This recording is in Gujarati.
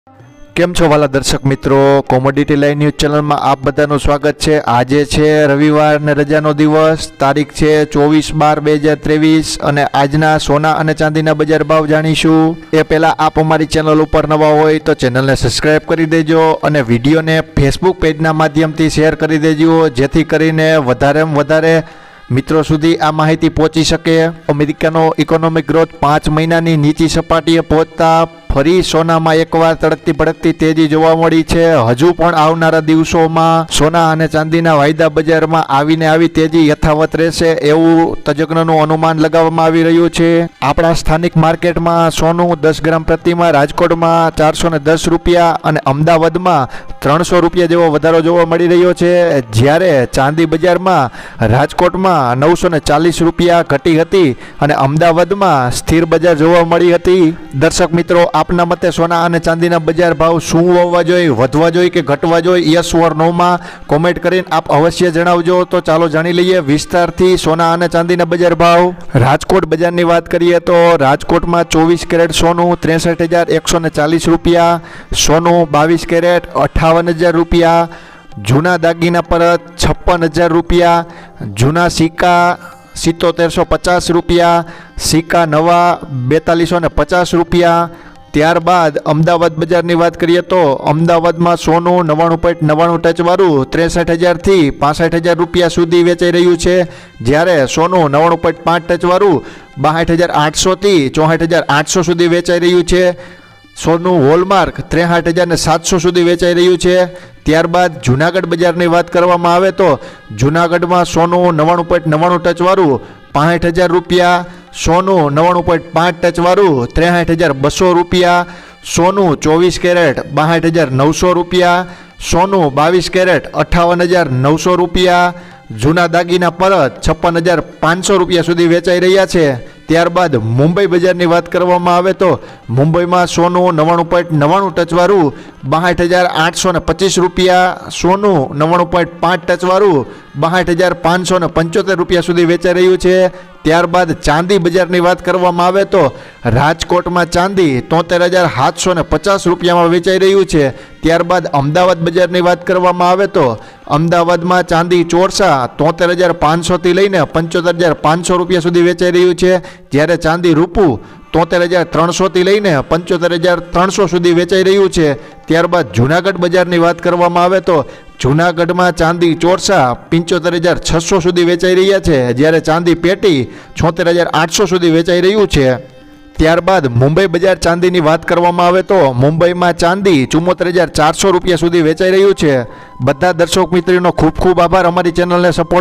કેમ છો વાલા દર્શક મિત્રો, કોમોડિટી લાઈવ ન્યૂઝ ચેનલમાં આપ બધાનું સ્વાગત છે। આજે છે રવિવાર ને રજાનો દિવસ, તારીખ છે 24/12/2023 અને આજના સોના અને ચાંદીના બજાર ભાવ જાણીશું। એ પહેલાં આપ અમારી ચેનલ ઉપર નવા હોય તો ચેનલને સબસ્ક્રાઈબ કરી દેજો અને વિડીયોને ફેસબુક પેજના માધ્યમથી શેર કરી દેજો, જેથી કરીને વધારેમાં વધારે મિત્રો સુધી આ માહિતી પહોંચી શકે। અમેરિકાનો ઇકોનોમિક ગ્રોથ 5 મહિનાની નીચી સપાટીએ પહોંચતા ફરી સોનામાં એકવાર તડકતી ભડકતી તેજી જોવા મળી છે। હજુ પણ આવનારા દિવસોમાં સોના અને ચાંદીના વાયદા બજારમાં આવીને આવી તેજી યથાવત રહેશે એવું તજજ્ઞોનું અનુમાન લગાવવામાં આવી રહ્યું છે। આપણા સ્થાનિક માર્કેટમાં સોનું 10 ગ્રામ પ્રતિમાં રાજકોટમાં 410 રૂપિયા અને અમદાવાદમાં 300 રૂપિયા જેવો વધારો જોવા મળી રહ્યો છે, જ્યારે ચાંદી બજારમાં રાજકોટમાં 940 રૂપિયા ઘટી હતી અને અમદાવાદમાં સ્થિર બજાર જોવા મળી હતી। દર્શક મિત્રો, આપના મતે સોના અને ચાંદીના બજાર ભાવ શું હોવા જોઈએ, વધવા જોઈએ કે ઘટવા જોઈએ? યસ ઓર નોમાં કોમેન્ટ કરીને આપ અવશ્ય જણાવજો। તો ચાલો જાણી લઈએ વિસ્તારથી સોના અને ચાંદીના બજાર ભાવ। રાજકોટ બજારની વાત કરીએ તો રાજકોટમાં 24 કેરેટ સોનું 63,140 રૂપિયા, સોનું 22 કેરેટ 58,000 રૂપિયા, જૂના દાગીના પરત 56,000 રૂપિયા, જૂના સિક્કા 7750 રૂપિયા, સિક્કા નવા 4250 રૂપિયા। ત્યારબાદ અમદાવાદ બજારની વાત કરીએ તો અમદાવાદમાં સોનું 99.99 ટચવાળું 63,000થી 65,000 રૂપિયા સુધી વેચાઈ રહ્યું છે, જ્યારે સોનું 99.5 ટચવાળું 62,800થી 64,800 સુધી વેચાઈ રહ્યું છે। સોનું હોલમાર્ક 63,700 સુધી વેચાઈ રહ્યું છે। ત્યારબાદ જૂનાગઢ બજારની વાત કરવામાં આવે તો જૂનાગઢમાં સોનું 99.99 ટચવાળું 65,000 રૂપિયા, સોનું 99.5 ટચવાળું 63,200 રૂપિયા, સોનું 24 કેરેટ 62,900 રૂપિયા, સોનું 22 કેરેટ 58,900 રૂપિયા, જૂના દાગીના પરત 56,500 રૂપિયા સુધી વેચાઈ રહ્યા છે। ત્યારબાદ મુંબઈ બજારની વાત કરવામાં આવે તો મુંબઈમાં સોનું 99.99 ટચવાળું 62,825 રૂપિયા, સોનું 99.5 ટચવાળું 62,575 રૂપિયા સુધી વેચાઈ રહ્યું છે। ત્યારબાદ ચાંદી બજારની વાત કરવામાં આવે તો રાજકોટમાં ચાંદી 73,750 રૂપિયામાં વેચાઈ રહ્યું છે। ત્યારબાદ અમદાવાદ બજારની વાત કરવામાં આવે તો અમદાવાદમાં ચાંદી ચોરસા 73,500થી લઈને 75,500 રૂપિયા સુધી વેચાઈ રહ્યું છે, જ્યારે ચાંદી રૂપું 73,300થી લઈને 75,300 સુધી વેચાઈ રહ્યું છે। ત્યારબાદ જૂનાગઢ બજારની વાત કરવામાં આવે તો જૂનાગઢમાં ચાંદી ચોરસા 75,600 સુધી વેચાઈ રહ્યા છે, જ્યારે ચાંદી પેટી 76,800 સુધી વેચાઈ રહ્યું છે। ત્યારબાદ મુંબઈ બજાર ચાંદીની વાત કરવામાં આવે તો મુંબઈમાં ચાંદી 74,400 રૂપિયા સુધી વેચાઈ રહ્યું છે। બધા દર્શક મિત્રોનો ખૂબ ખૂબ આભાર અમારી ચેનલને સપોર્ટ